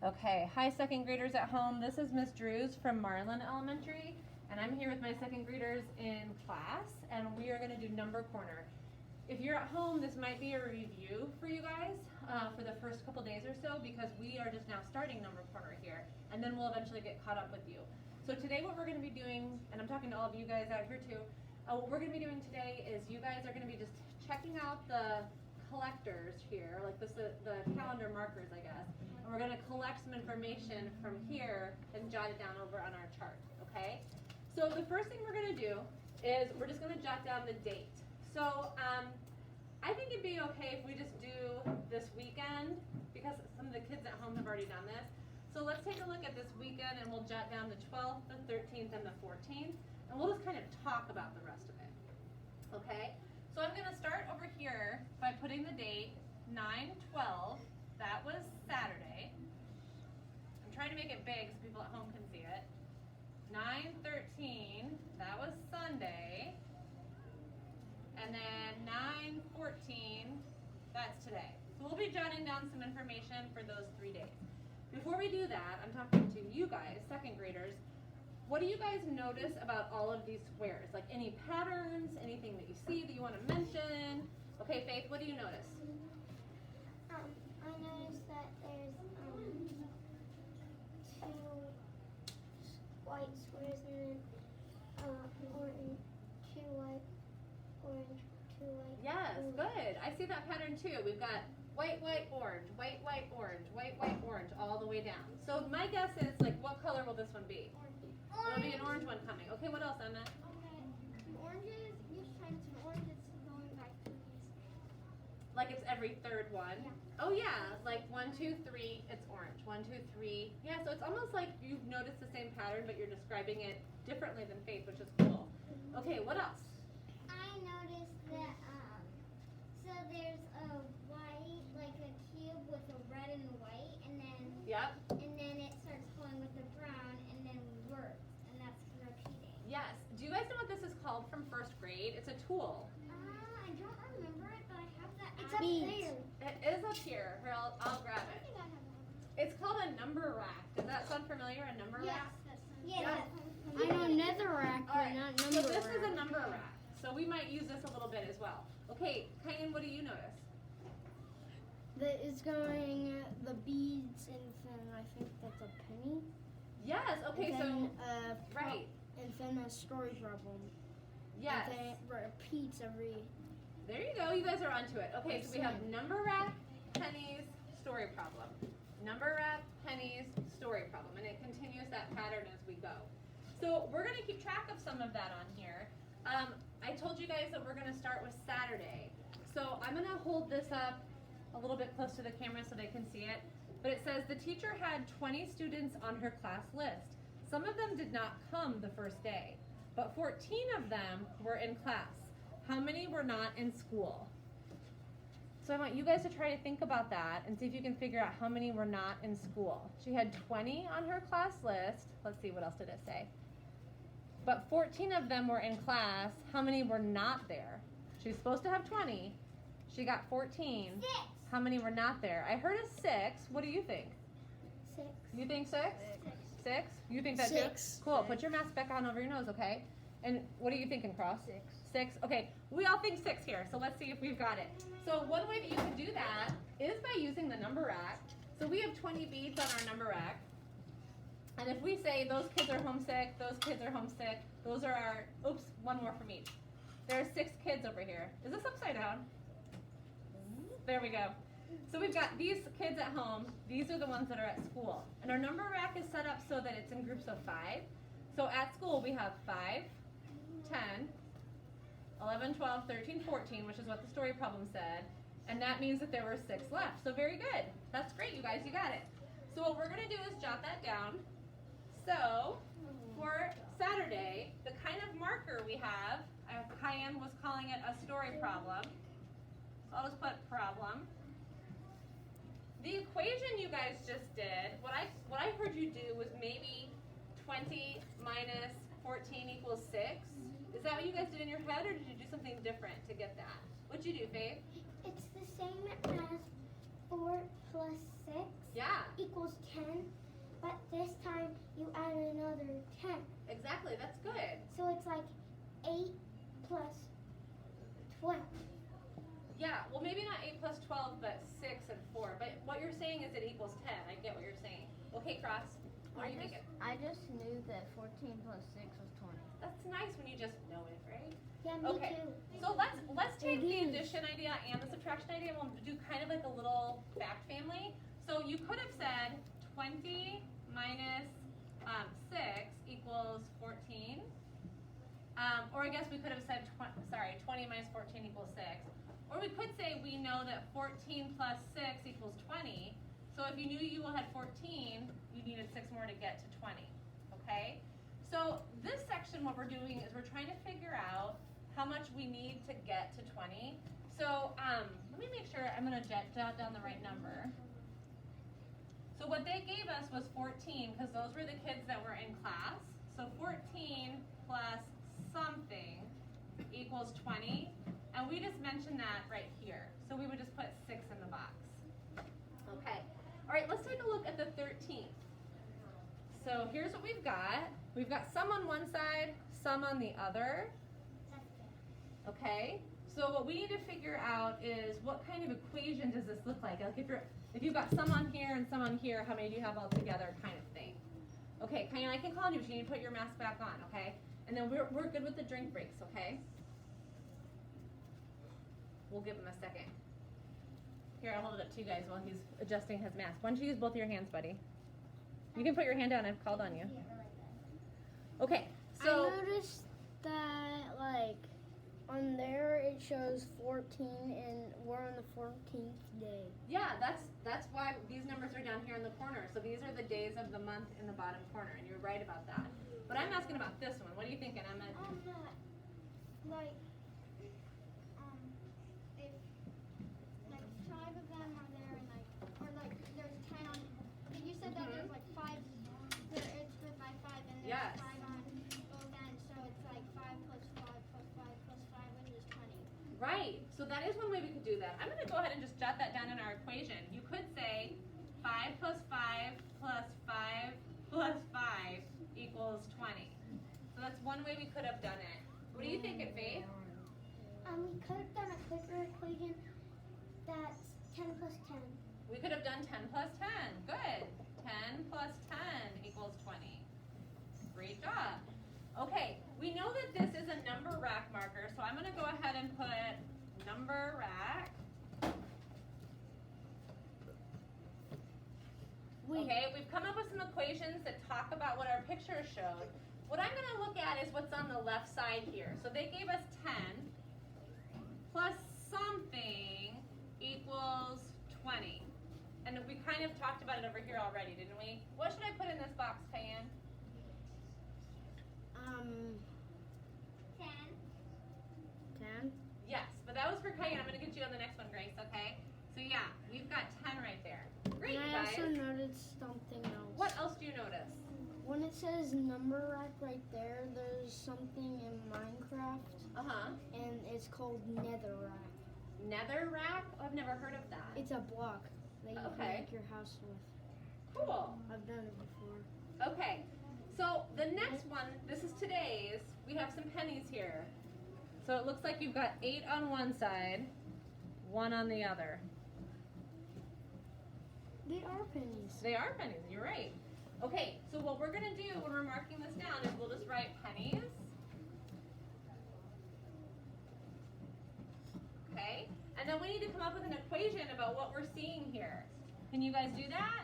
Okay, hi second graders at home. This is Miss Drews from Marlin Elementary, and I'm here with my second graders in class, and we are going to do number corner. If you're at home, this might be a review for you guys for the first couple days or so, because we are just now starting number corner here, and then we'll eventually get caught up with you. So today what we're going to be doing, and I'm talking to all of you guys out here too, what we're going to be doing today is you guys are going to be just checking out the collectors here, like the calendar markers, I guess. And we're going to collect some information from here and jot it down over on our chart, okay? So the first thing we're going to do is we're just going to jot down the date. So I think it'd be okay if we just do this weekend, because some of the kids at home have already done this. So let's take a look at this weekend, and we'll jot down the 12th, the 13th, and the 14th, and we'll just kind of talk about the rest of it, okay? So I'm going to start over here by putting the date 9/12. That was Saturday. I'm trying to make it big so people at home can see it. 9/13. That was Sunday. And then 9/14. That's today. So we'll be jotting down some information for those 3 days. Before we do that, I'm talking to you guys, second graders. What do you guys notice about all of these squares? Like any patterns, anything that you see that you want to mention? Okay, Faith, what do you notice? I noticed that there's two white squares and then orange, two white, orange, two white. Yes, orange. good. I see that pattern too. We've got white, white, orange, white, white, orange, white, white, orange, all the way down. So my guess is, like, what color will this one be? It'll be an orange one coming. Okay, what else, Emma? Okay, oranges, each time it's an orange, it's going by threes. Like it's every third one? Yeah. Oh yeah, like 1, 2, 3, it's orange. 1, 2, 3. Yeah, so it's almost like you've noticed the same pattern, but you're describing it differently than Faith, which is cool. Okay, what else? I noticed that, so there's a white, like a cube with a red and a white, and then Yep. it starts going with the brown, and then words, and that's repeating. Yes. Do you guys know what this is called from first grade? It's a tool. I don't remember it, but I have that. It's Beads. up there. It is up here. Here, I'll grab I it. think I have that. It's called a number rack. Does that sound familiar? A number rack? Yes. I know netherrack, All but right. not So number this is a rack. number rack. So we might use this a little bit as well. Okay, Cayenne, what do you notice? That is going the beads, and then I think that's a penny. Yes. Okay. And So then, right. And then a story problem. Yes. And then it repeats every. There you go. You guys are onto it. Okay. So we have number rack, pennies, story problem. Number rack, pennies, story problem, and it continues that pattern as we go. So we're going to keep track of some of that on here. I told you guys that we're going to start with Saturday. So I'm going to hold this up a little bit close to the camera so they can see it. But it says the teacher had 20 students on her class list. Some of them did not come the first day, but 14 of them were in class. How many were not in school? So I want you guys to try to think about that and see if you can figure out how many were not in school. She had 20 on her class list. Let's see, what else did it say? But 14 of them were in class. How many were not there? She's supposed to have 20. She got 14. 6. How many were not there? I heard a 6. What do you think? 6. You think 6? 6? You think that 6. too? Cool. Put your mask back on over your nose, okay? And what are you thinking, Cross? 6. 6. Okay. We all think 6 here, so let's see if we've got it. So one way that you can do that is by using the number rack. So we have 20 beads on our number rack. And if we say those kids are homesick, those kids are homesick, those are our, oops, one more from each. There are 6 kids over here. Is this upside down? There we go. So we've got these kids at home. These are the ones that are at school. And our number rack is set up so that it's in groups of 5. So at school we have 5, 10, 11, 12, 13, 14, which is what the story problem said. And that means that there were 6 left. So very good. That's great, you guys. You got it. So what we're going to do is jot that down. So for Saturday, the kind of marker we have, Cayenne was calling it a story problem. So I'll just put problem. The equation you guys just did, what I heard you do was maybe 20 minus 14 equals 6. Is that what you guys did in your head, or did you do something different to get that? What'd you do, Faith? It's the same as 4 plus 6. Yeah, equals 10, but this time you add another 10. exactly. That's good. So it's like 8 plus 12. Yeah, well, maybe not 8 plus 12, but 6 and 4. But what you're saying is it equals 10. I get what you're saying. Okay, Cross, what are you thinking? I just knew that 14 plus 6 was 20. That's nice when you just know it, right? Yeah, me Okay. too. So let's take It the is. addition idea and the subtraction idea, and we'll do kind of like a little fact family. So you could have said 20 minus 6 equals 14. Or I guess we could have said 20 minus 14 equals 6. Or we could say we know that 14 plus 6 equals 20. So if you knew you had 14, you needed 6 more to get to 20. Okay? So this section, what we're doing is we're trying to figure out how much we need to get to 20. So let me make sure I'm going to jot down the right number. So what they gave us was 14 because those were the kids that were in class. So 14 plus something equals 20. And we just mentioned that right here. So we would just put 6 in the box. Okay. All right, let's take a look at the 13th. So here's what we've got. We've got some on one side, some on the other. Okay? So what we need to figure out is what kind of equation does this look like? Like if you've got some on here and some on here, how many do you have all together kind of thing? Okay, Kyan, I can call on you, but you need to put your mask back on, okay? And then we're good with the drink breaks, okay? We'll give him a second. Here, I'll hold it up to you guys while he's adjusting his mask. Why don't you use both your hands, buddy? You can put your hand down. I've called on you. Okay, so I noticed that, like, on there it shows 14 and we're on the 14th day. yeah, that's why these numbers are down here in the corner. So these are the days of the month in the bottom corner, and you're right about that. But I'm asking about this one. What are you thinking, Emma? Like, if like 5 of them are there, and like, or like there's 10 on. You said that there's like 5. It's split by 5, and there's Yes. 5 on both ends, so it's like 5 plus 5 plus 5 plus 5, which is 20. Right. So that is one way we could do that. I'm going to go ahead and just jot that down in our equation. You could say 5 plus 5 plus 5 plus 5 equals 20. So that's one way we could have done it. What do you think, Faith? We could have done a quicker equation that's 10 plus 10. We could have done 10 plus 10. Good. 10 plus 10 equals 20. Great job. Okay, we know that this is a number rack marker, so I'm going to go ahead and put number rack. Okay, we've come up with some equations that talk about what our picture showed. What I'm going to look at is what's on the left side here. So they gave us 10 plus something equals 20. And we kind of talked about it over here already, didn't we? What should I put in this box, Cayenne? 10. 10. Yes, but that was for Cayenne. I'm going to get you on the next one, Grace, okay? So yeah, we've got 10 right there. Great, And you I guys. also noticed something else. What else do you notice? When it says number rack right there, there's something in Minecraft, Uh-huh. and it's called netherrack. Netherrack? Oh, I've never heard of that. It's a block that you Okay. can make your house with. Cool. I've done it before. Okay, so the next one, this is today's, we have some pennies here. So it looks like you've got 8 on one side, 1 on the other. They are pennies. They are pennies, you're right. Okay, so what we're going to do when we're marking this down is we'll just write pennies. Okay, and then we need to come up with an equation about what we're seeing here. Can you guys do that?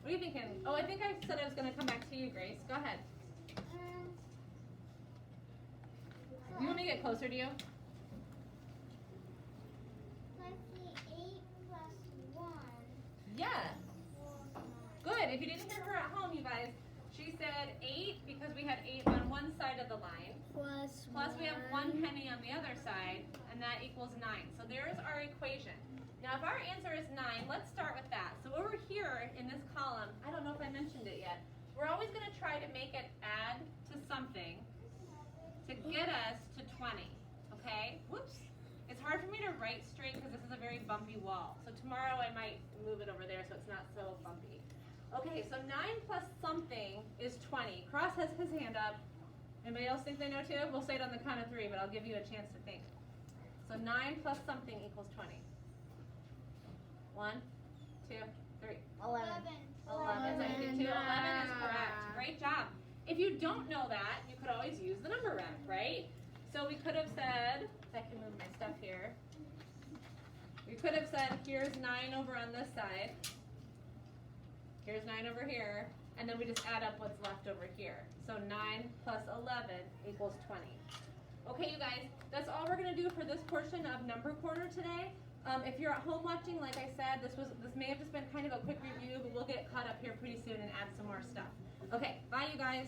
What are you thinking? Oh, I think I said I was going to come back to you, Grace. Go ahead. You want me to get closer to you? Let's see, 8 plus 1. Yes. Good. If you didn't hear her at home, you guys, she said 8 because we had 8 on one side of the line. Plus we have 1 penny on the other side, and that equals 9. So there's our equation. Now if our answer is 9, let's start with that. So over here in this column, I don't know if I mentioned it yet, we're always going to try to make it add to something to get us to 20. Okay? Whoops. It's hard for me to write straight because this is a very bumpy wall. So tomorrow I might move it over there so it's not so bumpy. Okay, so 9 plus something is 20. Cross has his hand up. Anybody else think they know too? We'll say it on the count of 3, but I'll give you a chance to think. So 9 plus something equals 20. 1, 2, 3. 11. 11. So I did too. 11 is correct. Great job. If you don't know that, you could always use the number rack, right? So we could have said, if I can move my stuff here. We could have said, here's 9 over on this side. Here's 9 over here. And then we just add up what's left over here. So 9 plus 11 equals 20. Okay, you guys, that's all we're going to do for this portion of Number Corner today. If you're at home watching, like I said, this may have just been kind of a quick review, but we'll get caught up here pretty soon and add some more stuff. Okay, bye you guys.